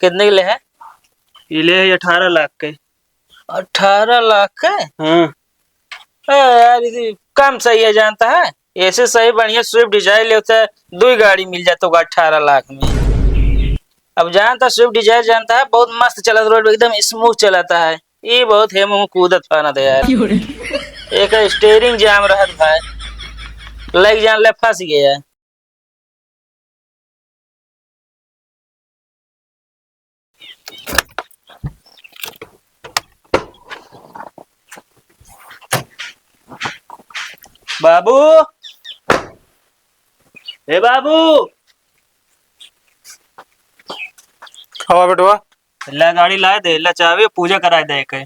कितने के लिए है? ये ले 18 लाख के। 18 लाख के? हाँ यार इसी कम सही है, जानता है ऐसे सही बढ़िया स्विफ्ट डिजायर ले होता है, दो ही गाड़ी मिल जाता होगा 18 लाख में। अब जानता स्विफ्ट डिजायर जानता है बहुत मस्त चलता, रोड एकदम स्मूथ चलाता है। ये बहुत है मुंह कूदत पाना था यार। एक स्टीयरिंग जाम रहा भाई, लग जान ले फंस गया। बाबू, हे बाबू, हवा बेटवा ला गाड़ी लाए दे, ला चाबी पूजा कराए दे के।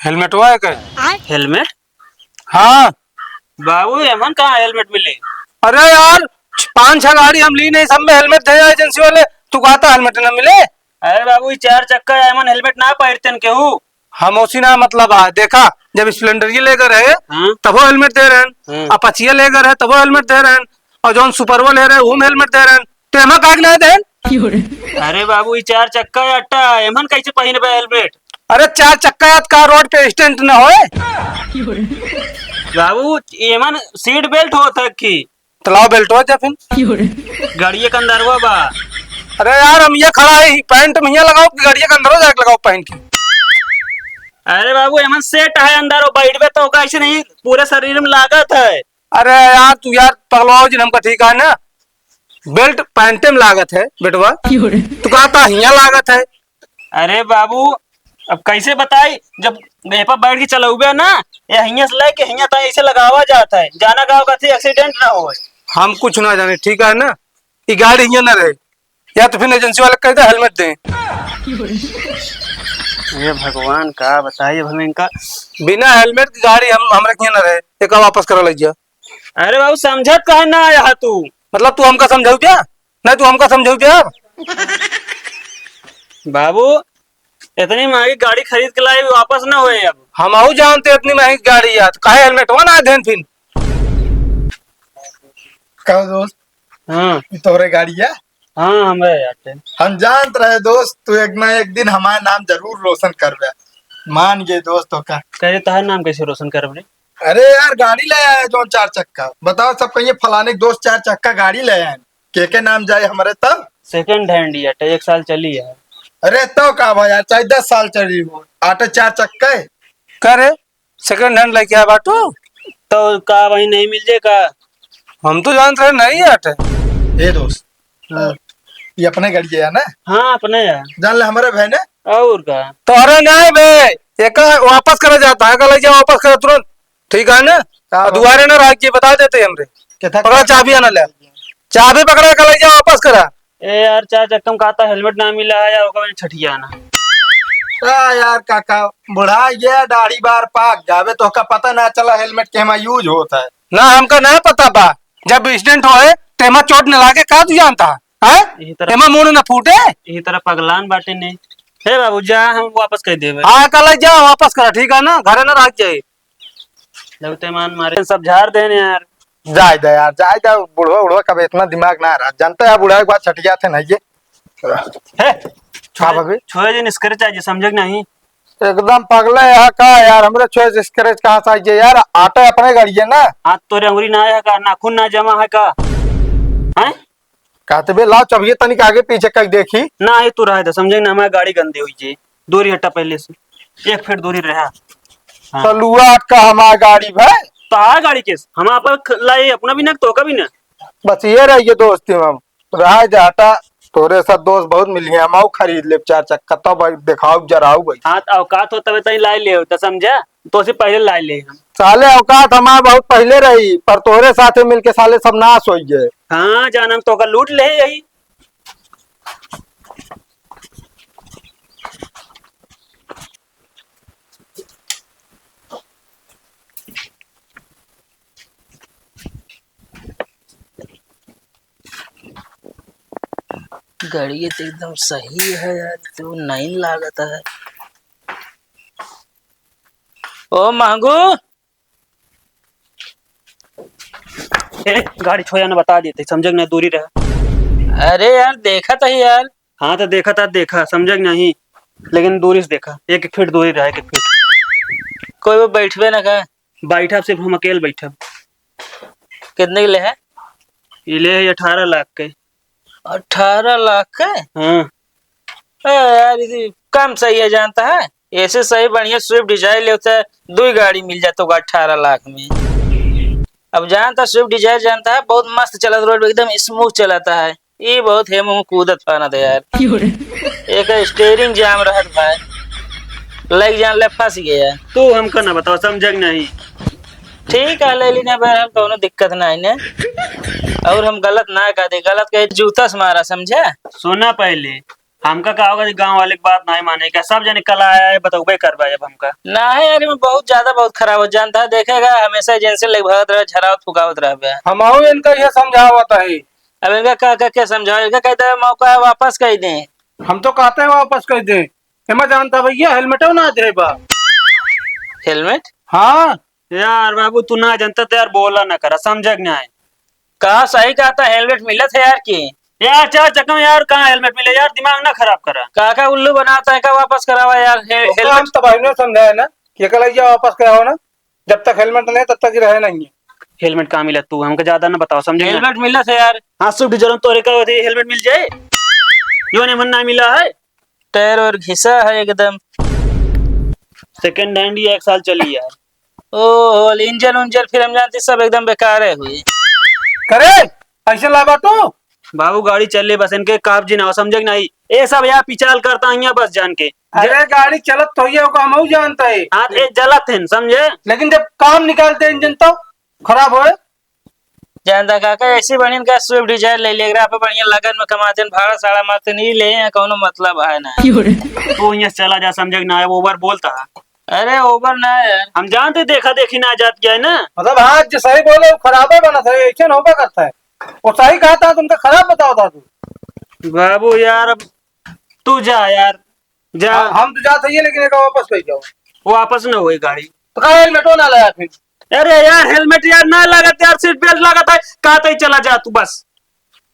हेलमेट हुआ है क्या? हेलमेट? हाँ बाबू एमन कहाँ हेलमेट मिले? अरे यार 5-6 गाड़ी हम ली नहीं, सब में हेलमेट थे एजेंसी वाले, तू कहता हेलमेट न मिले। अरे बाबू 4 चक्का एमन हेलमेट ना पहनते केहू। हम उसी ना मतलब है देखा, जब स्प्लेंडर ये लेकर है हाँ? तब वो हेलमेट दे रहे हैं, अपाची लेकर है तब वो हेलमेट दे रहे हैं, और जो सुपर वो ले रहे हैं वो हेलमेट दे रहे हैं, तो एमा काग ना दे। अरे बाबू 4 चक्का अट्टा एमन कैसे पहने बे हेलमेट? अरे 4 चक्का का रोड पे स्टैंड न होए। बाबू एमन सीट बेल्ट होता की? तलाव बेल्ट हो जा फिर गाड़िए के अंदर हुआ बा। अरे यार हम ये खड़ा है पैंट में यहाँ लगाओ कि गाड़िया के अंदर हो जाके लगाओ पैंट की। अरे बाबू एमन सेट है अंदर, बैठ बे तो कैसे नहीं पूरे शरीर में लागत है। अरे यार तू यार पगलवाओ जी, हमका ठीक है ना, बेल्ट पैंटे में लागत है बेटवा, तू कहता हिया लागत है। अरे बाबू अब कैसे बताई, जब पर बैठ के चलोगे ना ये हिया से लेके हिया तक ऐसे लगावा जाता है, जाना गाँव का थी एक्सीडेंट ना हो। हम कुछ ना जाने ठीक है ना, ये गाड़ी हिया ना रहे, या तो फिर एजेंसी वाले कहते हेलमेट दें। ये भगवान का बताइए हमें इनका। बिना हेलमेट की गाड़ी हमरे हिया ना रहे, एक वापस करा लीजिए। अरे बाबू समझत कहा ना आया तू? मतलब तू हमका समझाऊ क्या? नहीं तू हमका समझाऊ क्या? बाबू इतनी महंगी गाड़ी खरीद के लाई वापस ना हुए अब। हम आऊ जानते इतनी महंगी गाड़ी यार, काहे हेलमेट हो ना देन फिर। कहो दोस्त, हाँ तोरे गाड़ी है? हाँ हमें आते। हम जानते रहे दोस्त, तू एक ना एक दिन हमारा नाम जरूर रोशन करवे, मान गए दोस्तों का। कहे तार नाम कैसे रोशन कर बे? अरे यार गाड़ी ले आए जो 4 चक्का, बताओ सब कहिए फलाने के दोस्त 4 चक्का गाड़ी ले आए, के नाम जाए हमारे तब। सेकंड हैंड ही है, 1 साल चली है। अरे तो का भाई यार, चाहे 10 साल चली हो, आटे 4 चक्का करे सेकंड हैंड लेके आ बाटू, तो का वही नहीं मिल जाएगा? हम तो जानते रहे नहीं आटे। ये दोस्त ये अपने गाड़ी है ना? हाँ अपने है। जान ले हमारे भाई ने। और का तो अरे नहीं बे, एक वापस करा जाता है, कल वापस करा तुरंत, ठीक है ना? दोबारा ना राख बता देते हमरे, पकड़ा चाबी ना ले, चाबी पकड़ा कल वापस करा। ए यार 4 चक्का में कहता हेलमेट ना मिला है या होगा छठिया ना। यार काका बुढ़ा गया, दाढ़ी बार पाक जावे तो का पता ना चला हेलमेट के हमारा यूज होता है ना, हमका नहीं पता बा, जब एक्सीडेंट होए तेमा चोट न लागे का तू जानता है? तेमा मुंह न फूटे, यही तरह पगलान बाटे ने। हे बाबू जा हम वापस कर देवे। हाँ कल जा वापस करा, ठीक है ना? घरे ना राख जाए, लगते मान मारे सब झाड़ देने यार। जाए दे यार, जाए दे, बुढ़वा उड़वा कभी इतना दिमाग ना रहा, जानता है बुढ़ा के बाद छटिया थे नहीं ये छोड़े जी निष्कर चाहिए, समझ नहीं? एकदम पगले है का यार, हमरे छोए स्क्रैच कहाँ से आइए यार, आटे अपने गाड़ी है ना। हाथ तोरे अंगुरी ना है का, नाखून ना जमा है का? हैं कहते बे लाओ चबिए तनिक आगे पीछे कहीं देखी ना, ये तू रहा था समझे ना, हमारी गाड़ी गंदी हुई जी, दूरी हटा पहले से 1 फीट दूरी रहा। हाँ। तो लुआ का हमारा गाड़ी भाई तो आ गाड़ी केस हम आप लाई अपना भी ना तो का भी ना, बस ये रहिए दोस्ती हम रहा जाटा, तोरे साथ दोस्त बहुत मिली है, हम खरीद ले 4 चक्का, तो भाई दिखाओ जराओ भाई। हाँ औकात हो तब तई लाई ले तो समझा, तो से पहले लाई ले हम। साले औकात हमारा बहुत पहले रही, पर तोरे साथे मिलके साले सब नाश हो गए। हाँ जानम तो का लूट ले यही। गाड़ी तो एकदम सही है यार, तो 9 लागत है। ओ मांगू, गाड़ी छोया ना बता देते समझ ना, दूरी रहा। अरे यार देखा था यार, हाँ तो देखा था, देखा समझ नहीं, लेकिन दूरी से देखा, 1 फीट दूरी रहा, 1 फीट। कोई वो बैठबे ना का? बैठा सिर्फ हम अकेले बैठा। कितने के लिए है? ये ले है 18 लाख के। 18 लाख का? हाँ यार इसी कम सही है जानता है। ऐसे सही बढ़िया स्विफ्ट डिजायर ले होता है, 2 गाड़ी मिल जाता होगा 18 लाख में। अब जानता स्विफ्ट डिजायर जानता है बहुत मस्त चला, रोड एकदम स्मूथ चलाता है। ये बहुत है मुंह कूदत पाना था यार। एक स्टीयरिंग जाम रहा भाई, लग जान ले फंस गया। तू हमको ना बताओ, समझ नहीं। ठीक है ले लेना बहरहाल, कोनो दिक्कत नहीं ने। और हम गलत ना कर दे, गलत कहे जूता से मारा समझे। सुना पहले, हमका का होगा गांव वाले की बात नहीं माने क्या? सब जने कल आया है बताओ करवा जब हमका ना है यार, मैं बहुत ज्यादा बहुत खराब हो जानता है। देखेगा हमेशा एजेंसी लग भगत रहे, झरावत फुकावत रहे। हम आओ इनका ये समझावत है। अब इनका क्या समझाओ, इनका कहता है मौका है वापस कह दें। हम तो कहते हैं वापस कर दे। मैं जानता भैया हेलमेट ना दे बा। हेलमेट? हाँ यार बाबू, तू ना जानता तो यार बोला ना करा, समझ नहीं आए। कहा सही कहा था, हेलमेट मिला था यार की। यार 4 चक्का में यार कहाँ हेलमेट मिले यार, दिमाग ना खराब करा। काका उल्लू बनाता है का वापस करावा यार हम हेलमेट। तो भाई ने समझाया ना कि कल वापस कराओ ना, जब तक हेलमेट नहीं तब तक ही रहे नहीं। हेलमेट कहाँ मिला? तू हमको ज्यादा ना बताओ, समझे ना? हेलमेट मिला था यार। हाँ स्विफ्ट डिजायर तोरे का होती हेलमेट मिल जाए, जो ने मन ना मिला है। टायर और घिसा है एकदम। सेकंड हैंड ही 1 साल चली यार। ओ इंजन उंजन फिर हम जानते सब एकदम बेकार है हुई। करे ऐसे ला बाटो। बाबू गाड़ी चल रही, बस इनके काबजी ना हो, समझे नहीं? ये सब यार पिचाल करता यहाँ बस जान के। अरे गाड़ी चलत तो ही हम जानता है। हाँ ये जलत है समझे, लेकिन जब काम निकालते इंजन तो खराब हो। जानता काका ऐसी बढ़िया का स्विफ्ट डिजायर ले लेगा पे बढ़िया लगन में कमाते भाड़ा साड़ा मारते नहीं ले कोनो मतलब है ना। तू यहाँ चला जा, समझे ना? ओवर बोलता है। अरे ओवर ना यार, हम जानते देखा देखी ना जात गया है ना। मतलब हाँ जो सही बोले वो खराब है बना था, ऐसे होगा करता है। वो सही कहा था तुमको खराब बताओ था तू। बाबू यार अब तू जा यार, जा। हम तो जाते ही लेकिन एक वापस ले जाओ। वापस ना हुई गाड़ी। तो कहा हेलमेटो ना लाया फिर। अरे यार हेलमेट यार ना लागत यार, सीट बेल्ट लागत है, कहते ही चला जा तू बस।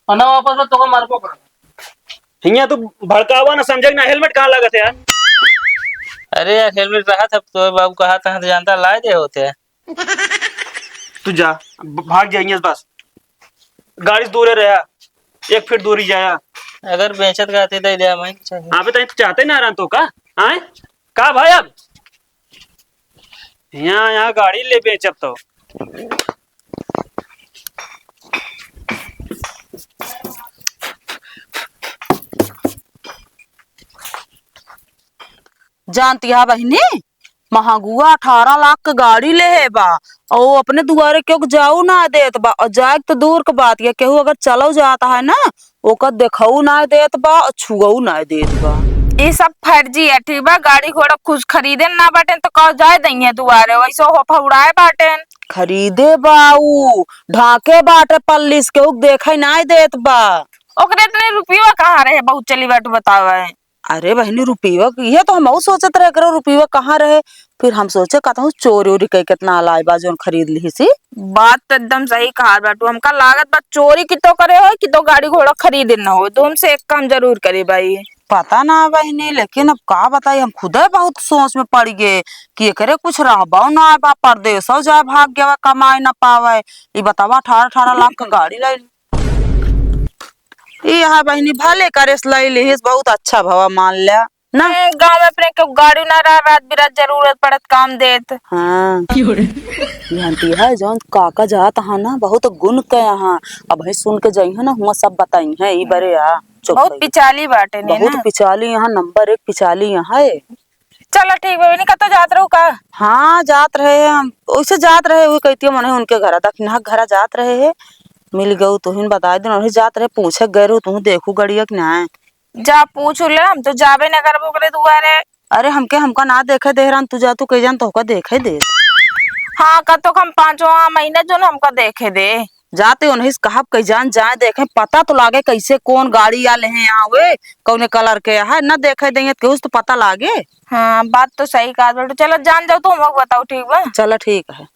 ना वापस तो मारबो कर। यहाँ तू भड़कावा ना, समझे ना? हेलमेट कहाँ लागत है यार? अरे यार हेलमेट रहा था तो बाबू कहा था तो जानता लाए दे होते हैं। तू जा, भाग जाइए बस, गाड़ी से दूर रहा, 1 फीट दूरी जाया। अगर बेचत का आते तो दे मैं चाहिए। हाँ पे तो चाहते ना आराम तो का आए का भाई? अब यहाँ गाड़ी ले बेचब तो जानती है बहनी, महंगुआ 18 लाख का गाड़ी ले है बा और अपने दुआरे क्यों जाऊ ना देत बा, और जाए तो दूर के बात है, केहू अगर चलो जाता है ना ओकर देखऊ ना देत बा और छुअऊ ना देत बा। ये सब फर्जी है, ठीक बा? गाड़ी घोड़ा कुछ खरीदे ना बाटे तो कह जाए दइए दुआरे, वैसे हो फौड़ाए बाटे। खरीदे बाऊ ढाके बाटे पल्लिस केहू देखे ना देत बा। ओकरे इतने रुपया कहाँ रहे बहुत चली बाटू बतावे। अरे बहनी रुपया ये तो हम सोचत रहे करो रुपया कहाँ रहे, फिर हम सोचे कहता हूँ चोरी उरी कई कितना लाई बा जोन खरीद ली सी। बात तो एकदम सही कहा बाटू, हमका लागत बा चोरी की तो करे हो कि तो गाड़ी घोड़ा खरीदे ना हो, तुम से एक काम जरूर करे भाई। पता ना बहनी, लेकिन अब का बताई हम खुद बहुत सोच में पड़ गए कि एकरे कुछ रहबा ना बा, परदेश जाए भाग गया कमाई ना पावे। ये बतावा 18 लाख का गाड़ी लाई है बहनी, भले करेस लाई लिहिस, बहुत अच्छा भवा मान लिया ना। गाँव में अपने क्यों गाड़ी ना रहा, रात बिरात जरूरत पड़त काम देत। हाँ जानती है जौन काका जात हा ना बहुत गुण के यहाँ, अब है सुन के जाई है ना हुआ सब बताई है ई बरे आ। बहुत पिचाली बाटे ने बहुत ना। पिचाली यहाँ, नंबर 1 पिचाली यहाँ है। चलो ठीक है, कतो जात रहू का? हाँ जात रहे हम, वैसे जात रहे हुए कहती मन उनके घर दक्षिणा घर जात रहे है, मिल गऊ तुहिन बता दिन और जात रहे पूछे गए रू तू देखू गड़िया कि ना। जा पूछ ले, हम तो जाबे न करबो करे दुआरे। अरे हमका ना देखे दे रहा तू जा तू कह जान तो देखे दे। हाँ कतो हम 5वां महीने जो न हमका देखे दे जाते उन्हें कहा कई जान जाए देखे, पता तो लागे कैसे कौन गाड़ी आले हैं यहाँ वे कौने कलर के है न देखे देंगे तो पता लागे। हाँ बात तो सही कहा। चलो जान जाओ तो हम बताओ, ठीक बा? चलो ठीक है।